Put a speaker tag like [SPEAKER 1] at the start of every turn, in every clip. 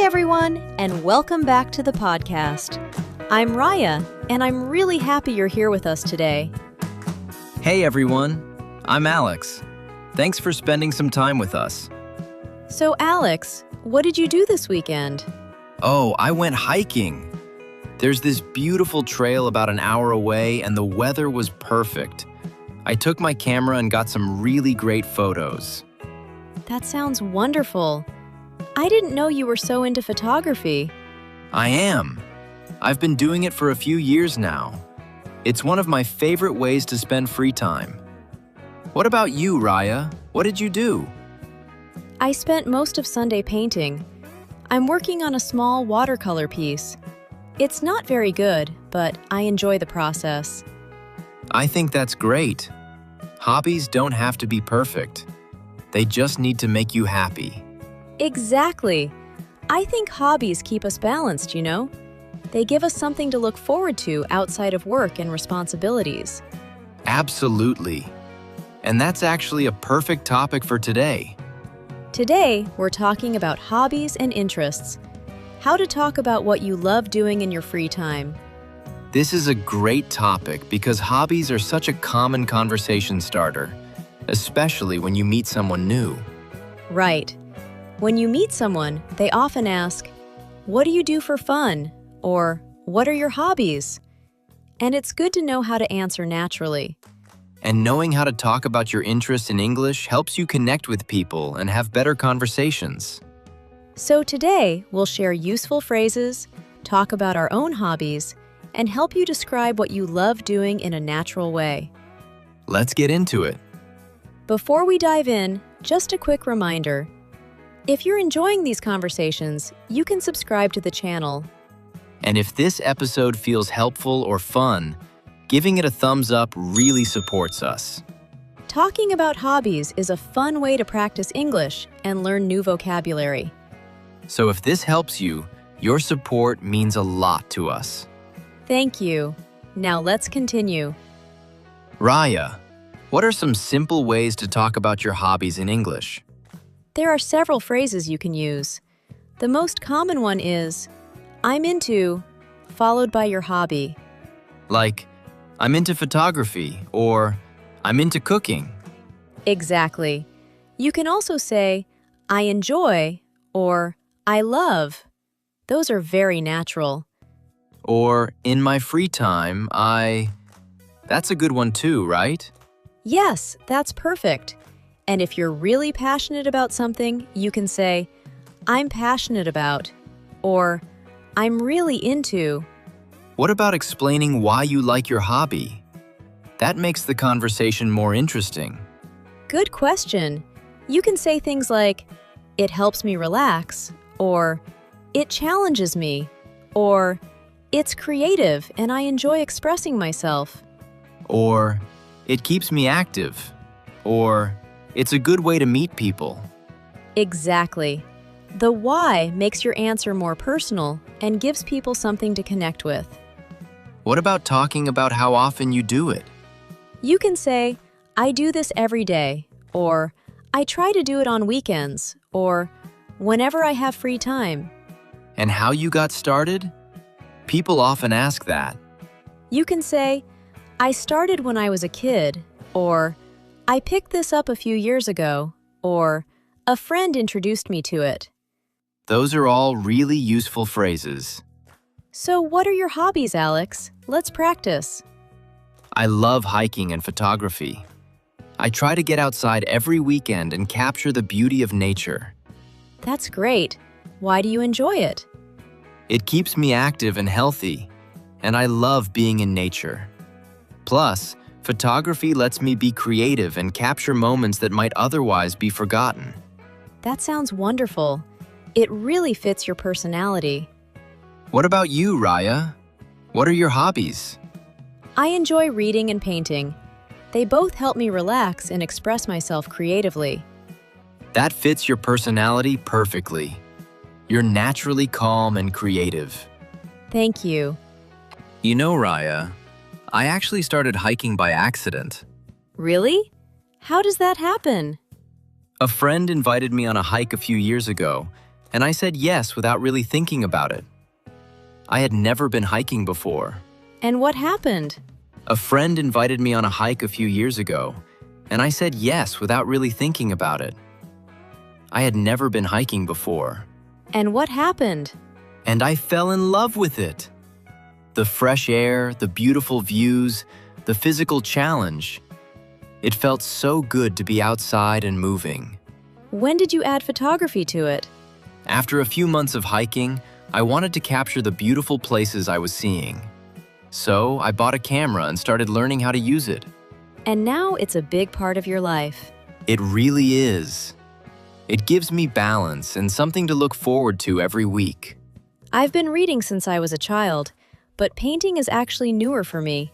[SPEAKER 1] everyone, and welcome back to the podcast. I'm Raya, and I'm really happy you're here with us today.
[SPEAKER 2] Hey everyone, I'm Alex. Thanks for spending some time with us.
[SPEAKER 1] So Alex, what did you do this weekend?
[SPEAKER 2] Oh, I went hiking. There's this beautiful trail about an hour away and the weather was perfect. I took my camera and got some really great photos.
[SPEAKER 1] That sounds wonderful. I didn't know you were so into photography.
[SPEAKER 2] I am. I've been doing it for a few years now. It's one of my favorite ways to spend free time. What about you, Raya? What did you do?
[SPEAKER 1] I spent most of Sunday painting. I'm working on a small watercolor piece. It's not very good, but I enjoy the process.
[SPEAKER 2] I think that's great. Hobbies don't have to be perfect. They just need to make you happy.
[SPEAKER 1] Exactly. I think hobbies keep us balanced, you know? They give us something to look forward to outside of work and responsibilities.
[SPEAKER 2] Absolutely. And that's actually a perfect topic for today.
[SPEAKER 1] Today, we're talking about hobbies and interests. How to talk about what you love doing in your free time.
[SPEAKER 2] This is a great topic because hobbies are such a common conversation starter, especially when you meet someone new.
[SPEAKER 1] Right. When you meet someone, they often ask, "What do you do for fun?" Or, "What are your hobbies?" And it's good to know how to answer naturally.
[SPEAKER 2] And knowing how to talk about your interests in English helps you connect with people and have better conversations.
[SPEAKER 1] So today, we'll share useful phrases, talk about our own hobbies, and help you describe what you love doing in a natural way.
[SPEAKER 2] Let's get into it.
[SPEAKER 1] Before we dive in, just a quick reminder. If you're enjoying these conversations, you can subscribe to the channel.
[SPEAKER 2] And if this episode feels helpful or fun, giving it a thumbs up really supports us.
[SPEAKER 1] Talking about hobbies is a fun way to practice English and learn new vocabulary.
[SPEAKER 2] So if this helps you, your support means a lot to us.
[SPEAKER 1] Thank you. Now let's continue.
[SPEAKER 2] Raya, what are some simple ways to talk about your hobbies in English?
[SPEAKER 1] There are several phrases you can use. The most common one is, "I'm into," followed by your hobby.
[SPEAKER 2] Like, I'm into photography, or I'm into cooking.
[SPEAKER 1] Exactly. You can also say, "I enjoy," or "I love." Those are very natural.
[SPEAKER 2] Or, in my free time, That's a good one too, right?
[SPEAKER 1] Yes, that's perfect. And if you're really passionate about something, you can say, "I'm passionate about," or "I'm really into."
[SPEAKER 2] What about explaining why you like your hobby? That makes the conversation more interesting.
[SPEAKER 1] Good question. You can say things like, "It helps me relax," or "It challenges me," or "It's creative and I enjoy expressing myself."
[SPEAKER 2] Or, it keeps me active. Or, it's a good way to meet people.
[SPEAKER 1] Exactly. The why makes your answer more personal and gives people something to connect with.
[SPEAKER 2] What about talking about how often you do it?
[SPEAKER 1] You can say, "I do this every day," or "I try to do it on weekends," or "whenever I have free time."
[SPEAKER 2] And how you got started? People often ask that.
[SPEAKER 1] You can say, "I started when I was a kid," or "I picked this up a few years ago," or "A friend introduced me to it."
[SPEAKER 2] Those are all really useful phrases.
[SPEAKER 1] So what are your hobbies, Alex? Let's practice.
[SPEAKER 2] I love hiking and photography. I try to get outside every weekend and capture the beauty of nature.
[SPEAKER 1] That's great. Why do you enjoy it?
[SPEAKER 2] It keeps me active and healthy, and I love being in nature. Plus, photography lets me be creative and capture moments that might otherwise be forgotten.
[SPEAKER 1] That sounds wonderful. It really fits your personality.
[SPEAKER 2] What about you, Raya? What are your hobbies?
[SPEAKER 1] I enjoy reading and painting. They both help me relax and express myself creatively.
[SPEAKER 2] That fits your personality perfectly. You're naturally calm and creative.
[SPEAKER 1] Thank you.
[SPEAKER 2] You know, Raya, I actually started hiking by accident.
[SPEAKER 1] Really? How does that happen?
[SPEAKER 2] A friend invited me on a hike a few years ago, and I said yes without really thinking about it. I had never been hiking before.
[SPEAKER 1] And what happened?
[SPEAKER 2] A friend invited me on a hike a few years ago, and I said yes without really thinking about it. I had never been hiking before.
[SPEAKER 1] And what happened?
[SPEAKER 2] And I fell in love with it. The fresh air, the beautiful views, the physical challenge. It felt so good to be outside and moving.
[SPEAKER 1] When did you add photography to it?
[SPEAKER 2] After a few months of hiking, I wanted to capture the beautiful places I was seeing. So I bought a camera and started learning how to use it.
[SPEAKER 1] And now it's a big part of your life.
[SPEAKER 2] It really is. It gives me balance and something to look forward to every week.
[SPEAKER 1] I've been reading since I was a child, but painting is actually newer for me.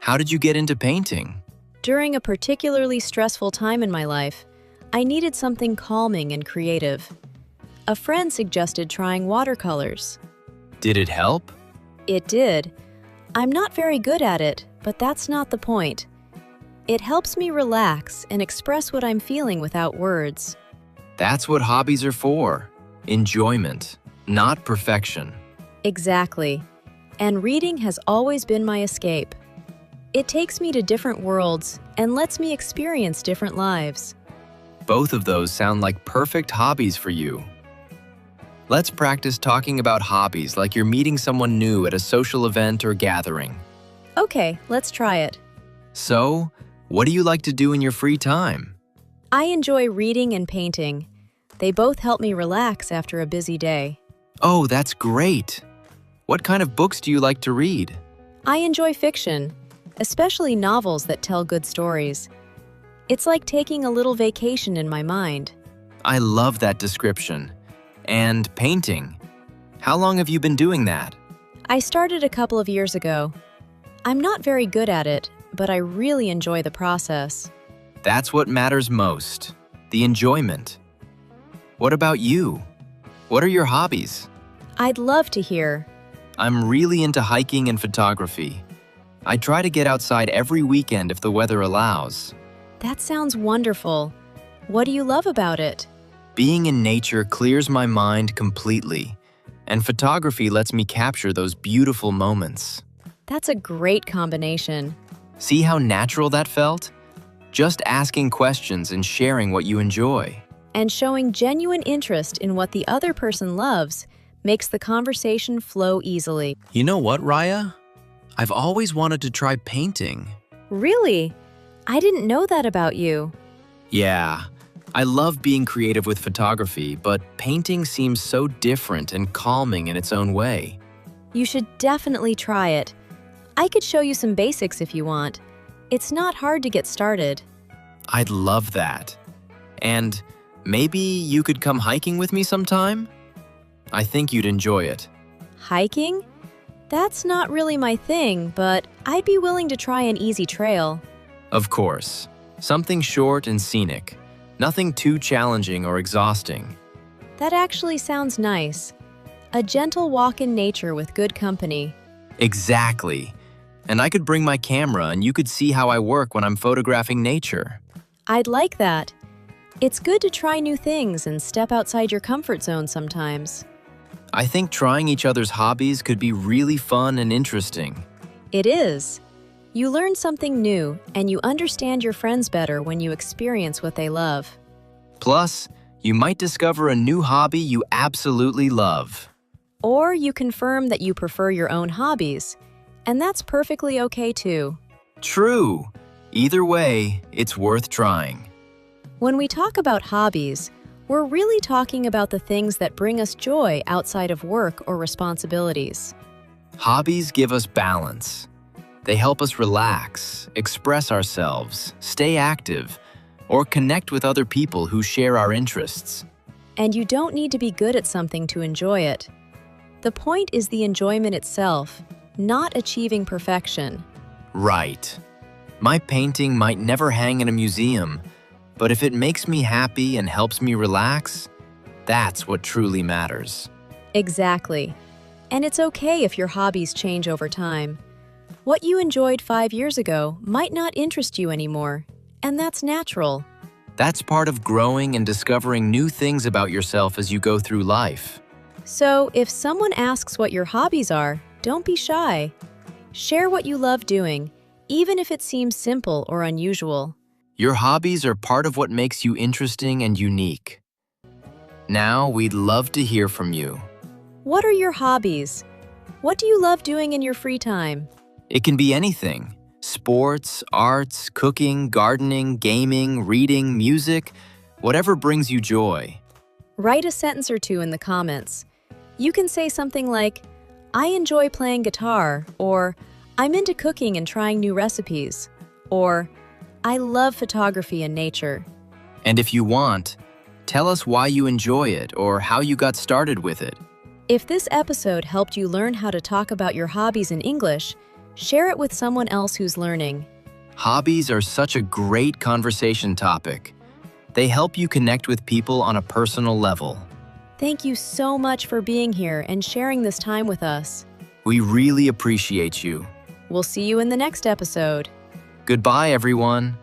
[SPEAKER 2] How did you get into painting?
[SPEAKER 1] During a particularly stressful time in my life, I needed something calming and creative. A friend suggested trying watercolors.
[SPEAKER 2] Did it help?
[SPEAKER 1] It did. I'm not very good at it, but that's not the point. It helps me relax and express what I'm feeling without words.
[SPEAKER 2] That's what hobbies are for. Enjoyment, not perfection.
[SPEAKER 1] Exactly. And reading has always been my escape. It takes me to different worlds and lets me experience different lives.
[SPEAKER 2] Both of those sound like perfect hobbies for you. Let's practice talking about hobbies like you're meeting someone new at a social event or gathering.
[SPEAKER 1] Okay, let's try it.
[SPEAKER 2] So, what do you like to do in your free time?
[SPEAKER 1] I enjoy reading and painting. They both help me relax after a busy day.
[SPEAKER 2] Oh, that's great. What kind of books do you like to read?
[SPEAKER 1] I enjoy fiction, especially novels that tell good stories. It's like taking a little vacation in my mind.
[SPEAKER 2] I love that description. And painting. How long have you been doing that?
[SPEAKER 1] I started a couple of years ago. I'm not very good at it, but I really enjoy the process.
[SPEAKER 2] That's what matters most, the enjoyment. What about you? What are your hobbies?
[SPEAKER 1] I'd love to hear.
[SPEAKER 2] I'm really into hiking and photography. I try to get outside every weekend if the weather allows.
[SPEAKER 1] That sounds wonderful. What do you love about it?
[SPEAKER 2] Being in nature clears my mind completely, and photography lets me capture those beautiful moments.
[SPEAKER 1] That's a great combination.
[SPEAKER 2] See how natural that felt? Just asking questions and sharing what you enjoy.
[SPEAKER 1] And showing genuine interest in what the other person loves makes the conversation flow easily.
[SPEAKER 2] You know what, Raya? I've always wanted to try painting.
[SPEAKER 1] Really? I didn't know that about you.
[SPEAKER 2] Yeah, I love being creative with photography, but painting seems so different and calming in its own way.
[SPEAKER 1] You should definitely try it. I could show you some basics if you want. It's not hard to get started.
[SPEAKER 2] I'd love that. And maybe you could come hiking with me sometime? I think you'd enjoy it.
[SPEAKER 1] Hiking? That's not really my thing, but I'd be willing to try an easy trail.
[SPEAKER 2] Of course. Something short and scenic. Nothing too challenging or exhausting.
[SPEAKER 1] That actually sounds nice. A gentle walk in nature with good company.
[SPEAKER 2] Exactly. And I could bring my camera and you could see how I work when I'm photographing nature.
[SPEAKER 1] I'd like that. It's good to try new things and step outside your comfort zone sometimes.
[SPEAKER 2] I think trying each other's hobbies could be really fun and interesting.
[SPEAKER 1] It is. You learn something new, and you understand your friends better when you experience what they love.
[SPEAKER 2] Plus, you might discover a new hobby you absolutely love.
[SPEAKER 1] Or you confirm that you prefer your own hobbies, and that's perfectly okay too.
[SPEAKER 2] True. Either way, it's worth trying.
[SPEAKER 1] When we talk about hobbies, we're really talking about the things that bring us joy outside of work or responsibilities.
[SPEAKER 2] Hobbies give us balance. They help us relax, express ourselves, stay active, or connect with other people who share our interests.
[SPEAKER 1] And you don't need to be good at something to enjoy it. The point is the enjoyment itself, not achieving perfection.
[SPEAKER 2] Right. My painting might never hang in a museum, but if it makes me happy and helps me relax, that's what truly matters.
[SPEAKER 1] Exactly. And it's okay if your hobbies change over time. What you enjoyed 5 years ago might not interest you anymore, and that's natural.
[SPEAKER 2] That's part of growing and discovering new things about yourself as you go through life.
[SPEAKER 1] So, if someone asks what your hobbies are, don't be shy. Share what you love doing, even if it seems simple or unusual.
[SPEAKER 2] Your hobbies are part of what makes you interesting and unique. Now, we'd love to hear from you.
[SPEAKER 1] What are your hobbies? What do you love doing in your free time?
[SPEAKER 2] It can be anything: sports, arts, cooking, gardening, gaming, reading, music, whatever brings you joy.
[SPEAKER 1] Write a sentence or two in the comments. You can say something like, I enjoy playing guitar, or I'm into cooking and trying new recipes, or I love photography and nature.
[SPEAKER 2] And if you want, tell us why you enjoy it or how you got started with it.
[SPEAKER 1] If this episode helped you learn how to talk about your hobbies in English, share it with someone else who's learning.
[SPEAKER 2] Hobbies are such a great conversation topic. They help you connect with people on a personal level.
[SPEAKER 1] Thank you so much for being here and sharing this time with us.
[SPEAKER 2] We really appreciate you.
[SPEAKER 1] We'll see you in the next episode.
[SPEAKER 2] Goodbye, everyone.